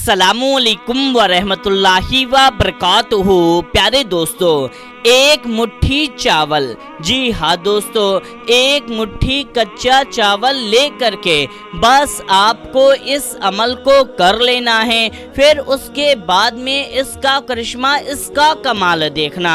अस्सलामुअलैकुम वरहमतुल्लाहि वबरकातुहू। प्यारे दोस्तों, एक मुट्ठी चावल, जी हाँ दोस्तों, एक मुट्ठी कच्चा चावल लेकर के बस आपको इस अमल को कर लेना है। फिर उसके बाद में इसका करिश्मा, इसका कमाल देखना।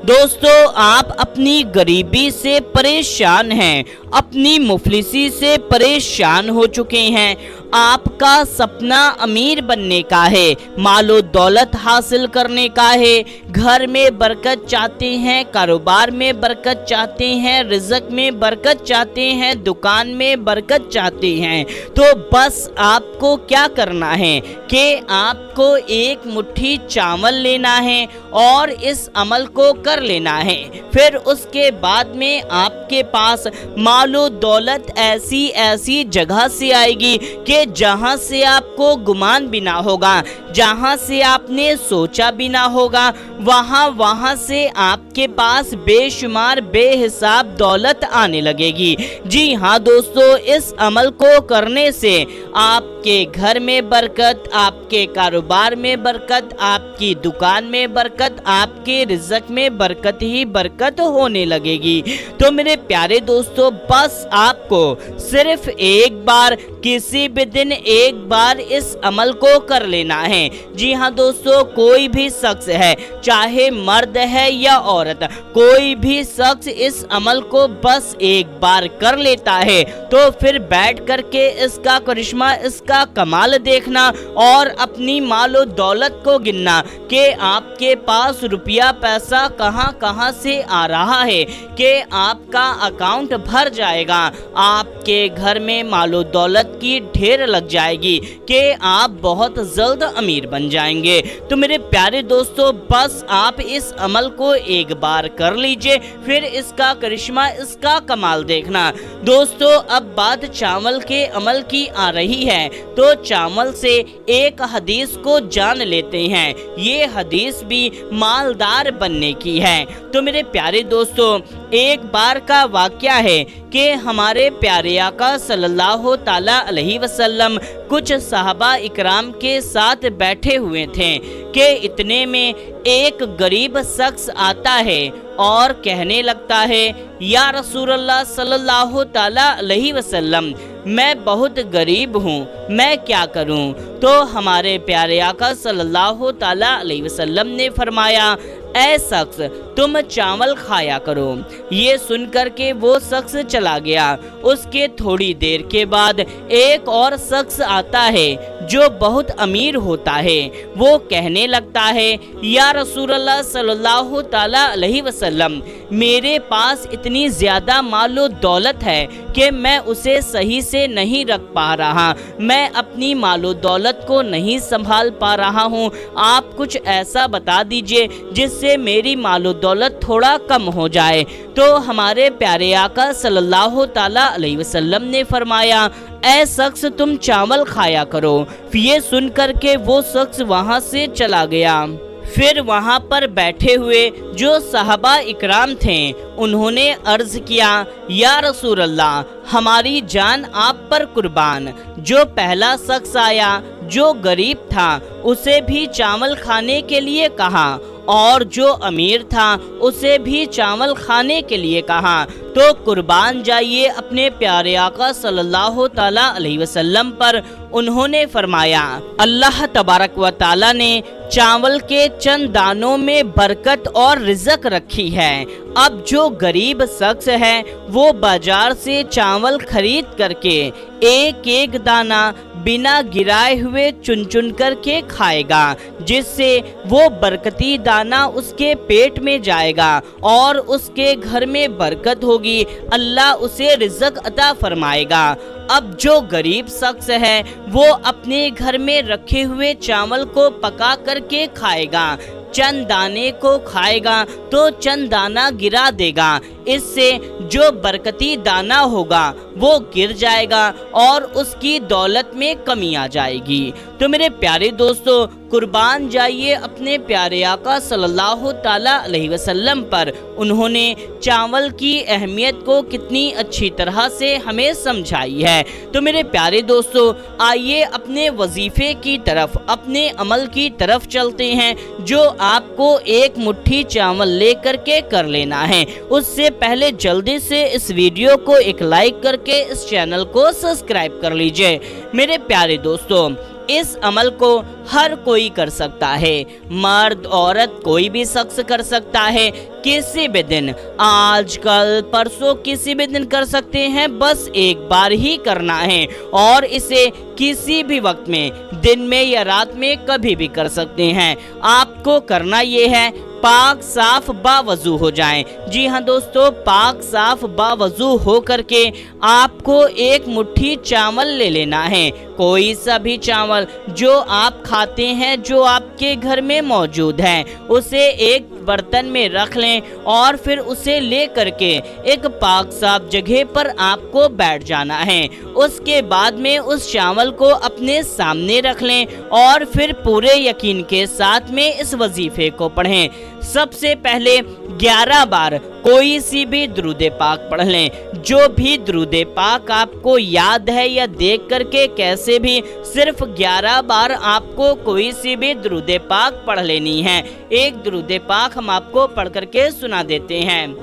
दोस्तों, आप अपनी गरीबी से परेशान हैं, अपनी मुफलिसी से परेशान हो चुके हैं। आपका सपना अमीर बनने का है, मालो दौलत हासिल करने का है, घर में बरकत चाहते हैं, कारोबार में बरकत चाहते हैं, रिज़्क में बरकत चाहते हैं, दुकान में बरकत चाहते हैं। तो बस आपको क्या करना है कि आपको एक मुट्ठी चावल लेना है और इस अमल को कर लेना है। फिर उसके बाद में आपके पास मालो दौलत ऐसी ऐसी जगह से आएगी कि जहां से आपको गुमान भी ना होगा, जहां से आपने सोचा भी ना होगा, वहां से आपके पास बेशुमार बेहिसाब दौलत आने लगेगी। जी हाँ दोस्तों, इस अमल को करने से आपके घर में बरकत, आपके कारोबार में बरकत, आपकी दुकान में बरकत, आपके रिज़्क में बरकत ही बरकत होने लगेगी। तो मेरे प्यारे दोस्तों, बस आपको सिर्फ एक बार, किसी भी दिन एक बार इस अमल को कर लेना है। जी हाँ दोस्तों, कोई भी शख्स है, चाहे मर्द है या औरत, कोई भी शख्स इस अमल को बस एक बार कर लेता है तो फिर बैठ करके इसका करिश्मा, इसका कमाल देखना और अपनी मालो दौलत को गिनना कि आपके पास रुपया पैसा कहां कहां से आ रहा है, कि आपका अकाउंट भर जाएगा, आपके घर में मालो दौलत की ढेर लग जाएगी, कि आप बहुत जल्द अमीर बन जाएंगे। तो मेरे प्यारे दोस्तों, बस आप इस अमल को एक बार कर लीजिए, फिर इसका करिश्मा, इसका कमाल देखना। दोस्तों, अब बात चावल के अमल की आ रही है, तो चावल से एक हदीस को जान लेते हैं। ये हदीस भी मालदार बनने की है। तो मेरे प्यारे दोस्तों, एक बार का वाक़या है कि हमारे प्यारे आका सल्लल्लाहु ताला अलैहि वसल्लम कुछ सहाबा इकराम के साथ बैठे हुए थे कि इतने में एक गरीब शख्स आता है और कहने लगता है, या रसूलल्लाह सल्लल्लाहु ताला अलैहि वसल्लम, मैं बहुत गरीब हूँ, मैं क्या करूँ? तो हमारे प्यारे आका सल्लल्लाहु ताला अलैहि वसल्लम ने फरमाया, ऐ शख्स, तुम चावल खाया करो। ये सुनकर के वो शख्स चला गया। उसके थोड़ी देर के बाद एक और शख्स आता है जो बहुत अमीर होता है। वो कहने लगता है, या रसूलल्लाह सल्लल्लाहु ताला अलैहि वसल्लम, मेरे पास इतनी ज़्यादा मालो दौलत है कि मैं उसे सही से नहीं रख पा रहा, मैं अपनी मालो दौलत को नहीं संभाल पा रहा हूँ। आप कुछ ऐसा बता दीजिए जिससे मेरी मालो दौलत थोड़ा कम हो जाए। तो हमारे प्यारे आका सल्लल्लाहु ताला अलैहि वसल्लम ने फरमाया, ऐ शख्स, तुम चावल खाया करो। ये सुन कर के वो शख्स वहाँ से चला गया। फिर वहाँ पर बैठे हुए जो सहाबा इकराम थे, उन्होंने अर्ज़ किया, या रसूल अल्लाह, हमारी जान आप पर कुर्बान। जो पहला शख्स आया, जो गरीब था, उसे भी चावल खाने के लिए कहा और जो अमीर था उसे भी चावल खाने के लिए कहा। तो कुर्बान जाइए अपने प्यारे आका सल्लल्लाहु ताला अलैहि वसल्लम पर। उन्होंने फरमाया, अल्लाह तबारक व ताला ने चावल के चंद दानों में बरकत और रिज़्क रखी है। अब जो गरीब शख्स है वो बाजार से चावल खरीद करके एक एक दाना बिना गिराए हुए चुन चुन करके खाएगा, जिससे वो बरकती दाना उसके पेट में जाएगा और उसके घर में बरकत होगी, अल्लाह उसे रिज़्क अता फरमाएगा। अब जो गरीब शख्स है वो अपने घर में रखे हुए चावल को पका करके खाएगा, चंद दाने को खाएगा तो चंद दाना गिरा देगा, इससे जो बरकती दाना होगा वो गिर जाएगा और उसकी दौलत में कमी आ जाएगी। तो मेरे प्यारे दोस्तों, कुर्बान जाइए अपने प्यारे आका सल्लल्लाहु ताला अलैहि वसल्लम पर। उन्होंने चावल की अहमियत को कितनी अच्छी तरह से हमें समझाई है। तो मेरे प्यारे दोस्तों, आइए अपने वजीफे की तरफ, अपने अमल की तरफ चलते हैं, जो आपको एक मुट्ठी चावल लेकर के कर लेना है। उससे पहले जल्दी से इस वीडियो को एक लाइक करके इस चैनल को सब्सक्राइब कर लीजिए। मेरे प्यारे दोस्तों, इस अमल को हर कोई कर सकता है, मर्द औरत कोई भी शख्स कर सकता है, किसी भी दिन, आज कल परसों किसी भी दिन कर सकते हैं। बस एक बार ही करना है और इसे किसी भी वक्त में, दिन में या रात में, कभी भी कर सकते हैं। आपको करना ये है, पाक साफ बावजू हो जाएं। जी हाँ दोस्तों, पाक साफ बावजू हो करके आपको एक मुट्ठी चावल ले लेना है, कोई सा भी चावल जो आप खाते हैं, जो आपके घर में मौजूद है, उसे एक बर्तन में रख लें और फिर उसे ले करके एक पाक साफ जगह पर आपको बैठ जाना है। उसके बाद में उस चावल को अपने सामने रख लें और फिर पूरे यकीन के साथ में इस वजीफे को पढ़ें। सबसे पहले 11 बार कोई सी भी दुरूद पाक पढ़ लें। जो भी दुरूद पाक आपको याद है या देख करके कैसे भी, सिर्फ 11 बार आपको कोई सी भी दुरूद पाक पढ़ लेनी है। एक दुरूद पाक हम आपको पढ़ करके सुना देते हैं।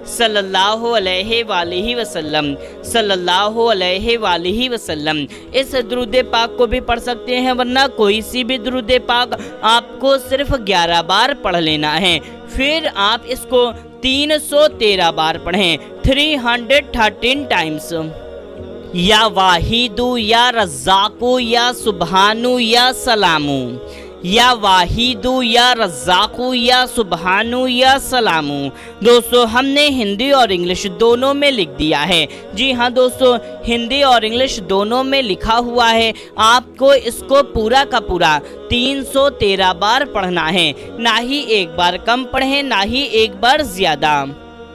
सल्लल्लाहु अलैहि वसल्लम, सल्लल्लाहु अलैहि वसल्लम। इस दुरूद पाक को भी पढ़ सकते हैं, वरना कोई सी भी दुरूद पाक आपको सिर्फ 11 बार पढ़ लेना है। फिर आप इसको 313 बार पढ़ें, 313 टाइम्स। या वाहिदू या रज़्ज़ाकू या सुबहानू या सलामू, या वाहिदू या रज़्ज़ाकू या सुबहानू या सलामू। दोस्तों, हमने हिंदी और इंग्लिश दोनों में लिख दिया है। जी हाँ दोस्तों, हिंदी और इंग्लिश दोनों में लिखा हुआ है। आपको इसको पूरा का पूरा 313 बार पढ़ना है, ना ही एक बार कम पढ़ें, ना ही एक बार ज़्यादा।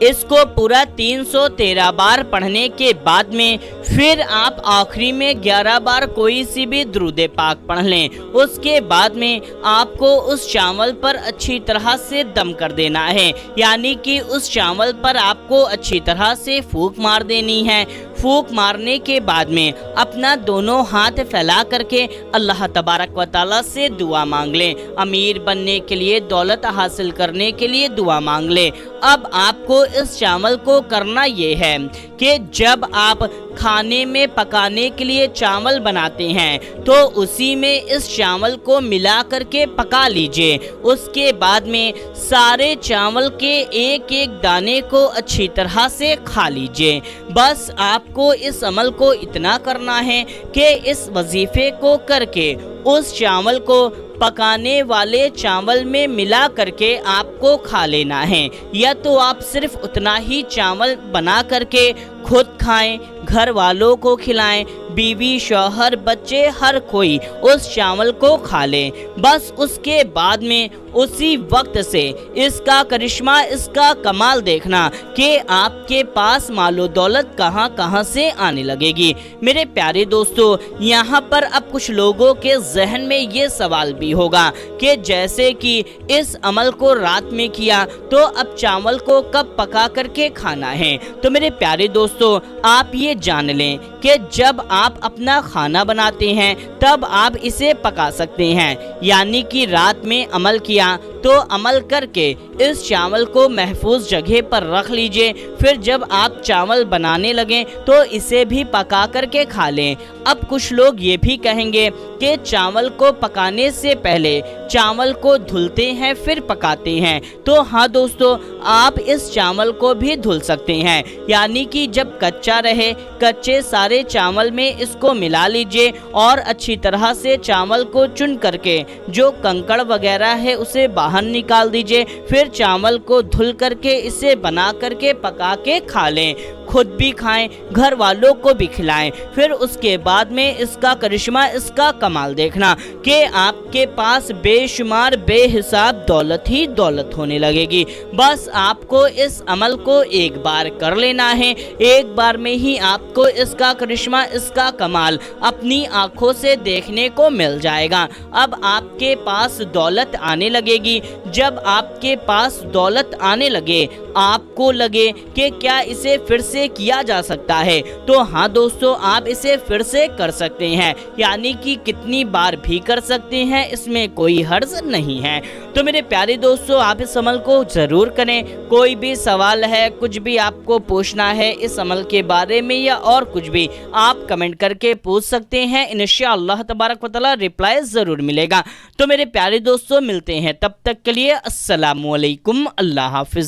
इसको पूरा 313 बार पढ़ने के बाद में फिर आप आखिरी में 11 बार कोई सी भी दुरूद पाक पढ़ लें। उसके बाद में आपको उस चावल पर अच्छी तरह से दम कर देना है, यानी कि उस चावल पर आपको अच्छी तरह से फूंक मार देनी है। फूंक मारने के बाद में अपना दोनों हाथ फैला करके अल्लाह तबारक व तआला से दुआ मांग लें। अमीर बनने के लिए, दौलत हासिल करने के लिए दुआ मांग लें। अब आपको इस चावल को करना ये है कि जब आप खाने में पकाने के लिए चावल बनाते हैं तो उसी में इस चावल को मिला करके पका लीजिए। उसके बाद में सारे चावल के एक एक दाने को अच्छी तरह से खा लीजिए। बस आपको इस अमल को इतना करना है कि इस वजीफे को करके उस चावल को पकाने वाले चावल में मिला करके आपको खा लेना है, या तो आप सिर्फ उतना ही चावल बना करके खुद खाएं, घर वालों को खिलाएं, बीवी, शौहर, बच्चे, हर कोई उस चावल को खा ले। बस उसके बाद में उसी वक्त से इसका करिश्मा, इसका कमाल देखना कि आपके पास मालो दौलत कहां कहां से आने लगेगी। मेरे प्यारे दोस्तों, यहाँ पर अब कुछ लोगों के जहन में ये सवाल भी होगा कि जैसे कि इस अमल को रात में किया तो अब चावल को कब पका करके खाना है। तो मेरे प्यारे दोस्तों, आप ये जान लें कि जब आप अपना खाना बनाते हैं तब आप इसे पका सकते हैं, यानी कि रात में अमल किया तो अमल करके इस चावल को महफूज जगह पर रख लीजिए। फिर जब आप चावल बनाने लगें तो इसे भी पका करके खा लें। अब कुछ लोग ये भी कहेंगे कि चावल को पकाने से पहले चावल को धुलते हैं फिर पकाते हैं। तो हाँ दोस्तों, आप इस चावल को भी धुल सकते हैं, यानी कि जब कच्चा रहे, कच्चे सारे चावल में इसको मिला लीजिए और अच्छी तरह से चावल को चुन करके जो कंकड़ वगैरह है उसे बाहर निकाल दीजिए। फिर चावल को धुल करके इसे बना करके पका के खा लें। खुद भी खाएं, घर वालों को भी खिलाएं। फिर उसके बाद में इसका करिश्मा, इसका कमाल देखना कि आपके पास बेशुमार बेहिसाब दौलत ही दौलत होने लगेगी। बस आपको इस अमल को एक बार कर लेना है, एक बार में ही आपको इसका करिश्मा, इसका कमाल अपनी आंखों से देखने को मिल जाएगा। अब आपके पास दौलत आने लगेगी। जब आपके पास दौलत आने लगे, आपको लगे कि क्या इसे फिर से किया जा सकता है, तो हाँ दोस्तों, आप इसे फिर से कर सकते हैं, यानी कि कितनी बार भी कर सकते हैं, इसमें कोई हर्ज नहीं है। तो मेरे प्यारे दोस्तों, आप इस अमल को ज़रूर करें। कोई भी सवाल है, कुछ भी आपको पूछना है इस अमल के बारे में या और कुछ भी, आप कमेंट करके पूछ सकते हैं। इंशाअल्लाह तबारक व तआला रिप्लाई ज़रूर मिलेगा। तो मेरे प्यारे दोस्तों, मिलते हैं, तब तक के लिए अस्सलामु अलैकुम, अल्लाह हाफिज़।